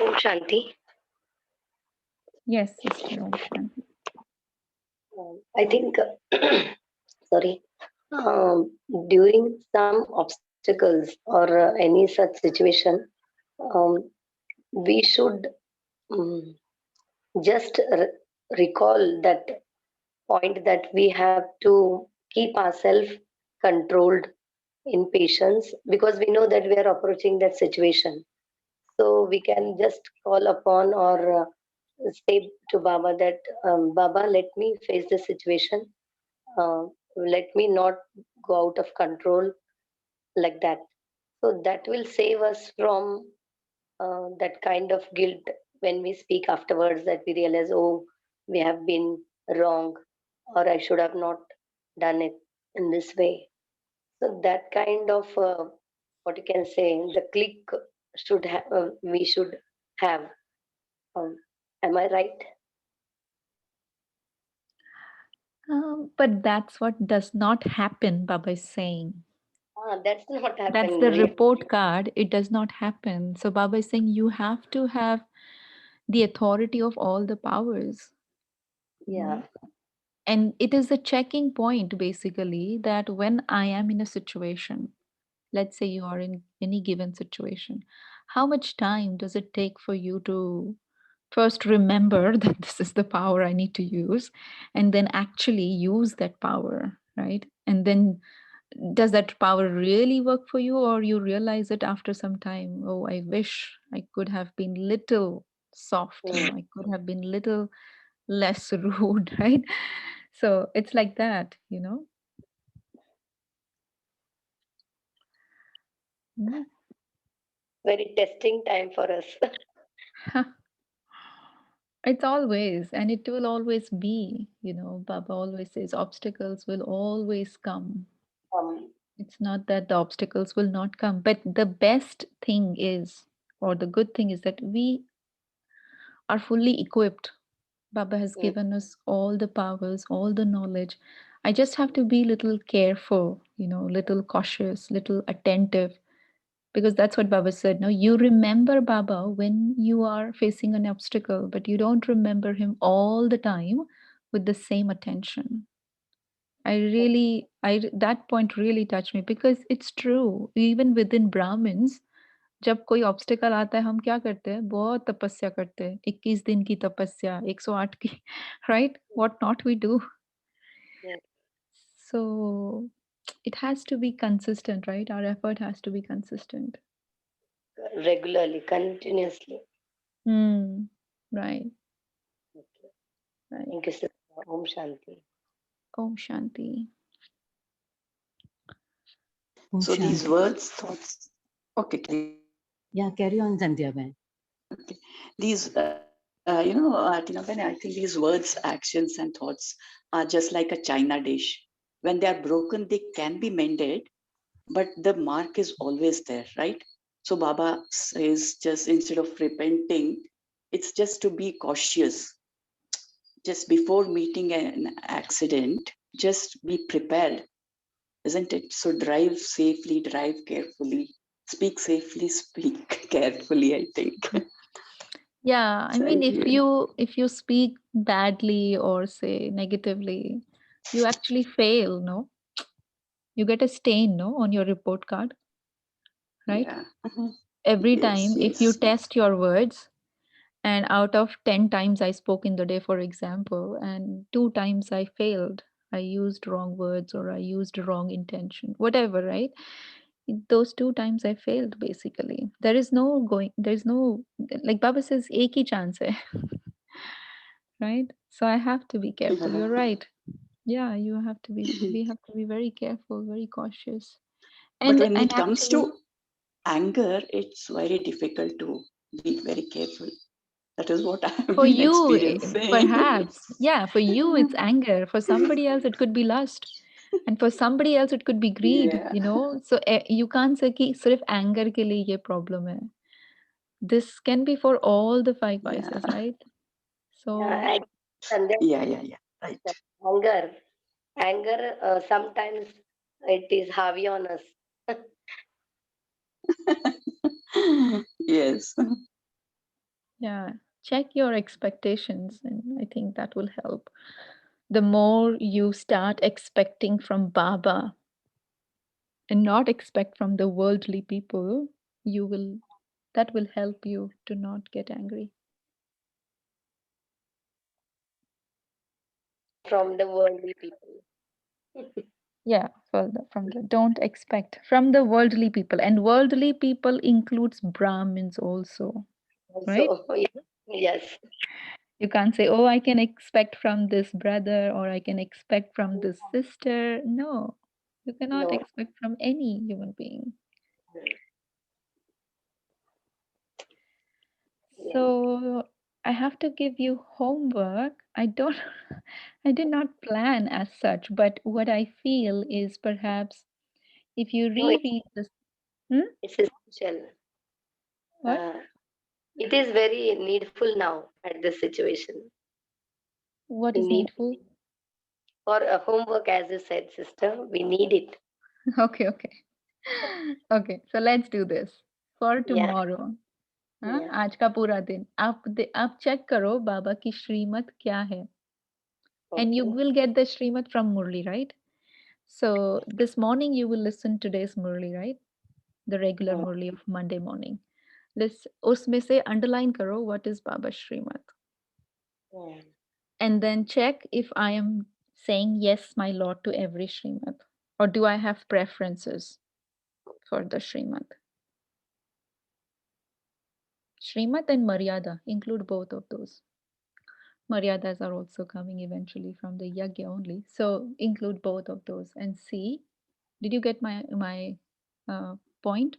Om Shanti. Yes, sister Om Shanti. I think, sorry, during some obstacles or any such situation, um, we should um, just recall that point that we have to keep ourselves controlled in patience, because we know that we are approaching that situation. So we can just call upon or say to Baba that, Baba, let me face this situation. Uh, let me not go out of control like that. So that will save us from that kind of guilt when we speak afterwards, that we realize, oh, we have been wrong, or I should have not done it in this way. So that kind of what you can say, the click should have, we should have. Um, am I right? But that's what does not happen, Baba is saying. That's not That's happening. the report card. It does not happen. So Baba is saying you have to have the authority of all the powers. Yeah. And it is a checking point basically that when I am in a situation, let's say you are in any given situation, how much time does it take for you to first remember that this is the power I need to use and then actually use that power, right? And then does that power really work for you, or you realize it after some time, oh, I wish I could have been little soft, I could have been little less rude, right? So it's like that. Mm. Very testing time for us. It's always, and it will always be. Baba always says obstacles will always come. It's not that the obstacles will not come, but the best thing is, or the good thing is that we are fully equipped. Baba has given us all the powers, all the knowledge. I just have to be little careful, little cautious, little attentive, because that's what Baba said. No, you remember Baba when you are facing an obstacle, but you don't remember him all the time with the same attention. That point really touched me because it's true. Even within Brahmins, जब कोई obstacle आता है हम क्या करते हैं बहुत तपस्या करते हैं 21 दिन की तपस्या 108 की right what not we do Yes. so it has to be consistent, right? Our effort has to be consistent. Regularly, continuously. Right, Okay. right. Thank you, sister. Om Shanti. Om Shanti. So these words, thoughts. Okay, carry on. Yeah, carry on, Sandhya Ben. Okay. These, Tina Ben, I think these words, actions, and thoughts are just like a china dish. When they are broken, they can be mended, but the mark is always there, right? So Baba says, just instead of repenting, it's just to be cautious. Just before meeting an accident, just be prepared, isn't it? So drive safely, drive carefully, speak safely, speak carefully, I think. Yeah, I mean, Thank if you. you speak badly or say negatively, you actually fail, no? You get a stain, no, on your report card, right? Yeah. Every Yes, time if you yes. test your words And out of 10 times I spoke in the day, for example, and 2 times I failed. I used wrong words or I used wrong intention, whatever, right? Those 2 times I failed basically. There's no, like Baba says, ek hi chance hai. Right? So I have to be careful. You're right. Yeah, we have to be very careful, very cautious. But when And it comes actually, to anger, it's very difficult to be very careful. That is what I have for been you, experiencing. perhaps, yeah, for you it's anger. For somebody else, it could be lust. And for somebody else, it could be greed, Yeah. you know. So you can't say कि सिर्फ anger के लिए ये problem है. This can be for all the 5 Yeah. vices, right? So And then Yeah. Right. anger, sometimes it is heavy on us. Yes. yeah, check your expectations, and I think that will help. The more you start expecting from Baba and not expect from the worldly people, that will help you to not get angry. From the worldly people. Yeah, from the don't expect from the worldly people, and worldly people includes Brahmins also, right? Also, yes, You can't say, oh, I can expect from this brother or I can expect from this sister. No, you cannot no, expect from any human being. yeah. So I have to give you homework. I don't, I did not plan as such, but what I feel is perhaps if you No, reread this, hmm? it's essential. What? Uh, it is very needful now at this situation. What We is need needful? for a homework, as you said, sister. We need it. Okay, okay. Okay, so let's do this for Yeah, tomorrow. हाँ, yeah. आज का पूरा दिन आप check करो बाबा की श्रीमत क्या है, and you Okay. will get the Shrimad from Murli, right? So this morning you will listen today's Murli, right? The regular Mm, Murli of Monday morning. उसमें से underline करो what is Baba's Shrimad, mm. and then check if I am saying yes, my Lord, to every Shrimad, or do I have preferences for the Shrimad. Shrimat and Maryada include both of those. Maryadas are also coming eventually from the Yagya only. So include both of those and see. Did you get my point?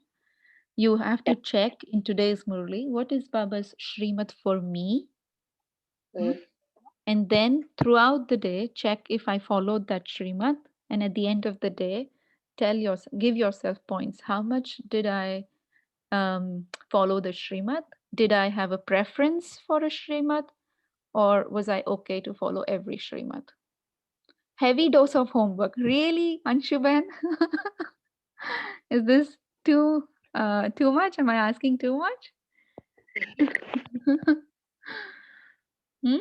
You have to check in today's Murli what is Baba's Shrimat for me. Hmm? Mm. And then throughout the day, check if I followed that Shrimat. And at the end of the day, give yourself points. How much did I follow the Shrimat? Did I have a preference for a Shrimat? Or was I okay to follow every Shrimat? Heavy dose of homework. Really, Anshuban? Is this too much? Am I asking too much? Hmm?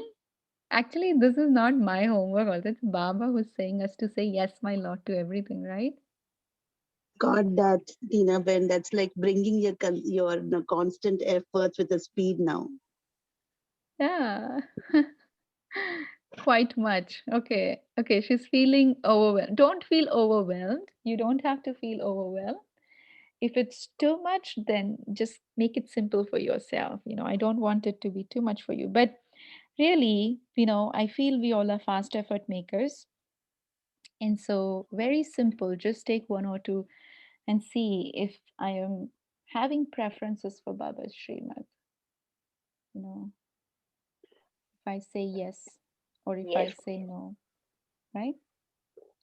Actually, this is not my homework. Also, it's Baba who's saying us to say yes, my Lord, to everything, right? Got that, Tina Ben. That's like bringing your constant efforts with a speed now. Yeah. Quite much. Okay. Okay. She's feeling overwhelmed. Don't feel overwhelmed. You don't have to feel overwhelmed. If it's too much, then just make it simple for yourself. I don't want it to be too much for you. But really, I feel we all are fast effort makers. And so, very simple, just take one or two and see if I am having preferences for Baba's Srimad. If I say yes or if I Yes, say no, right?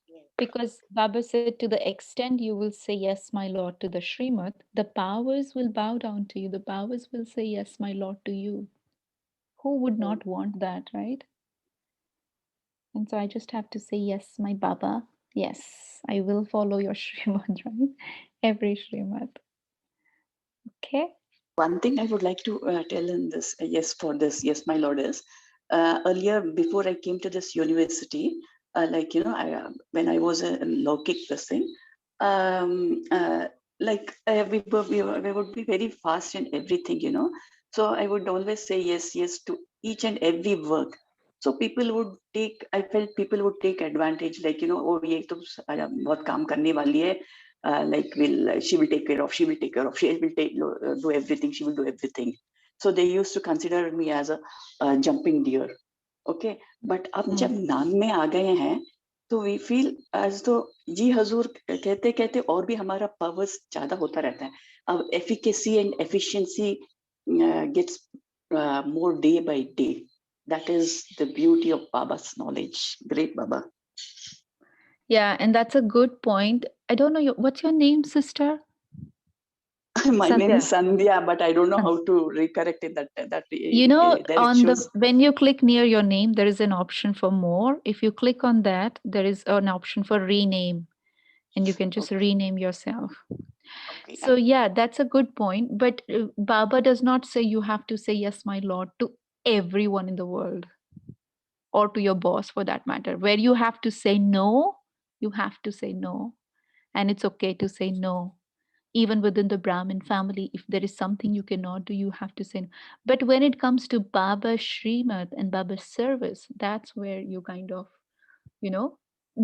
yes. Because Baba said, to the extent you will say yes, my Lord, to the Srimad, the powers will bow down to you. The powers will say yes, my Lord, to you. Who would Mm. not want that, right? And so I just have to say, yes, my Baba, yes, I will follow your Srimad, right? Every Srimad. Okay? One thing I would like to tell in this, yes, for this, yes, my Lord, is earlier, before I came to this university, when I was a Lokik person, we would be very fast in everything, So I would always say yes, yes to each and every work. So people would take, I felt people would take advantage, like, oh, ye to bahut kaam karne wali hai, like she will take care of, she will take care of, she will do everything, she will do everything. So they used to consider me as a jumping deer. Okay, but अब जब नाम में आ गए हैं, तो we feel as तो जी हजूर कहते कहते और भी हमारा पावर्स ज्यादा होता रहता है. अब efficacy and efficiency gets more day by day. That is the beauty of Baba's knowledge. Great Baba. Yeah, and that's a good point. I don't know, what's your name, sister? My name is Sandhya. Sandhya, but I don't know how to recorrect it. That You know, there it on the shows. when you click near your name, there is an option for more. If you click on that, there is an option for rename, and you can just Okay. rename yourself. Okay. So yeah, that's a good point. But Baba does not say you have to say yes, my lord, to everyone in the world, or to your boss for that matter. Where you have to say no, you have to say no, and it's okay to say no. Even within the Brahmin family, if there is something you cannot do, you have to say no. But when it comes to Baba's Srimad and Baba's service, that's where you kind of,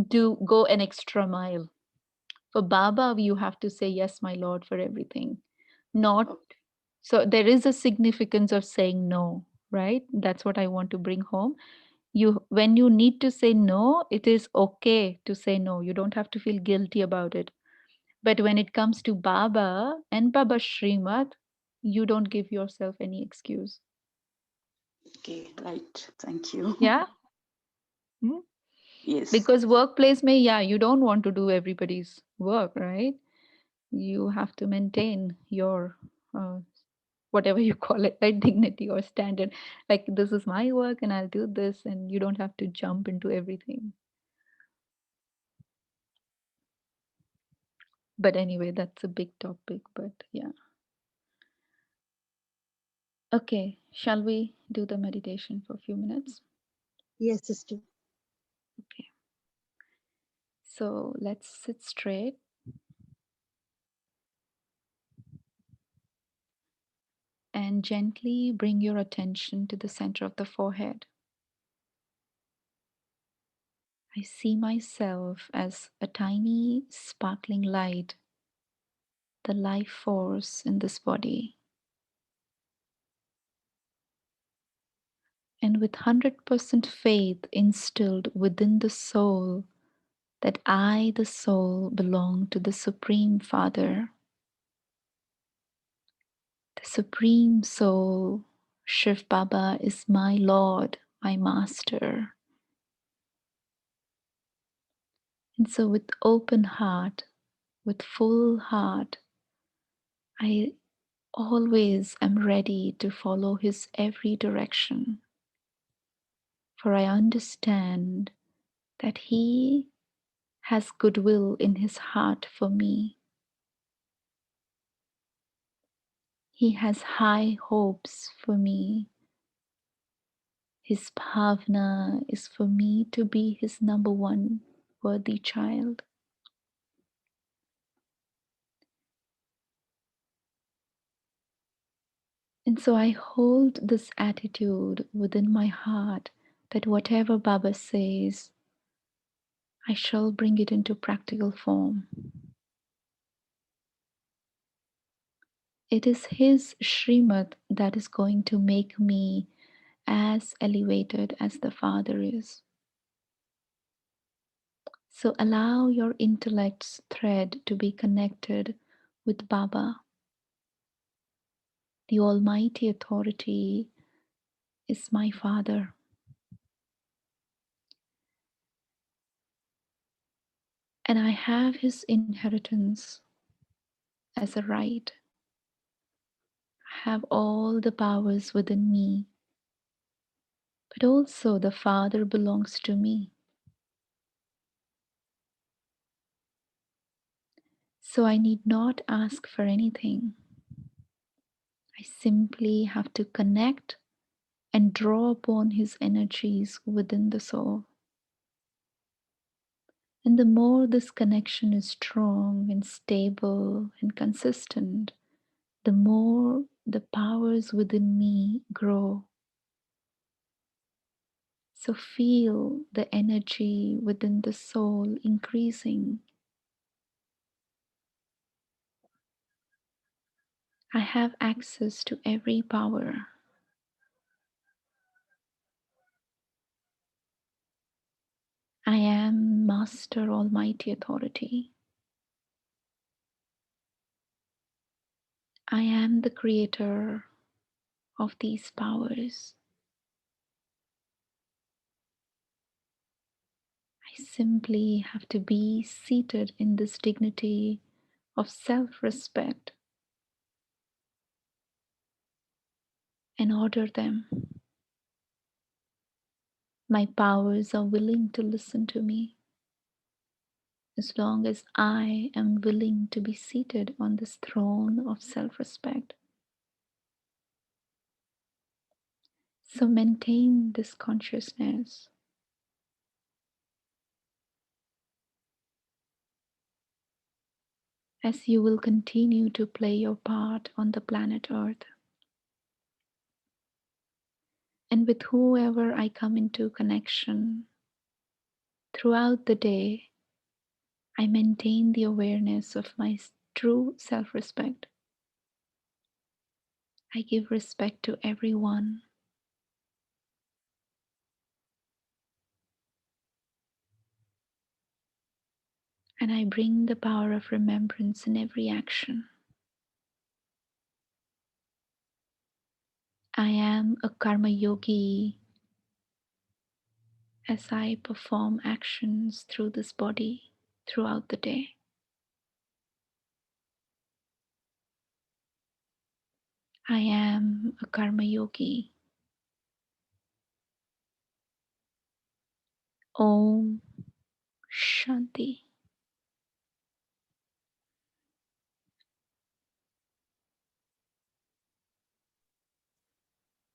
do go an extra mile. For Baba, you have to say yes, my lord, for everything. Not Okay. so there is a significance of saying no, right? That's what I want to bring home. When you need to say no, it is okay to say no. You don't have to feel guilty about it. But when it comes to Baba and Baba Srimad, you don't give yourself any excuse. Okay. Right. Thank you. Yeah? Hmm? Yes. Because workplace may, you don't want to do everybody's work, right? You have to maintain your whatever you call it, right? Dignity or standard. Like, this is my work and I'll do this, and you don't have to jump into everything. But anyway, that's a big topic, but yeah. Okay, shall we do the meditation for a few minutes? Yes, sister. Okay. So let's sit straight. And gently bring your attention to the center of the forehead. I see myself as a tiny sparkling light, the life force in this body. And with 100% faith instilled within the soul that I, the soul, belong to the Supreme Father, the Supreme Soul, Shiv Baba is my Lord, my Master. And so with open heart, with full heart, I always am ready to follow his every direction, for I understand that he has goodwill in his heart for me. He has high hopes for me. His bhavna is for me to be his number one worthy child. And so I hold this attitude within my heart that whatever Baba says, I shall bring it into practical form. It is his Srimad that is going to make me as elevated as the Father is. So allow your intellect's thread to be connected with Baba. The Almighty Authority is my Father. And I have his inheritance as a right. I have all the powers within me, but also the Father belongs to me. So I need not ask for anything. I simply have to connect and draw upon his energies within the soul. And the more this connection is strong and stable and consistent, the more the powers within me grow. So feel the energy within the soul increasing. I have access to every power. I am Master Almighty Authority. I am the creator of these powers. I simply have to be seated in this dignity of self-respect and order them. My powers are willing to listen to me as long as I am willing to be seated on this throne of self-respect. So maintain this consciousness as you will continue to play your part on the planet Earth. And with whoever I come into connection throughout the day, I maintain the awareness of my true self-respect. I give respect to everyone. And I bring the power of remembrance in every action. I am a Karma Yogi as I perform actions through this body throughout the day. I am a Karma Yogi. Om Shanti.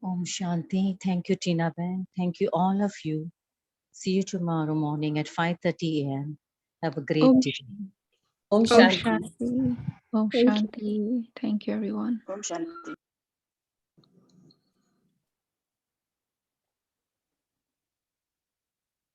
Om Shanti. Thank you, Tina Ben. Thank you, all of you. See you tomorrow morning at 5:30 a.m. Have a great Om day. Om Om Shanti. Shanti. Om Thank you. Shanti. Thank you, everyone. Om Shanti.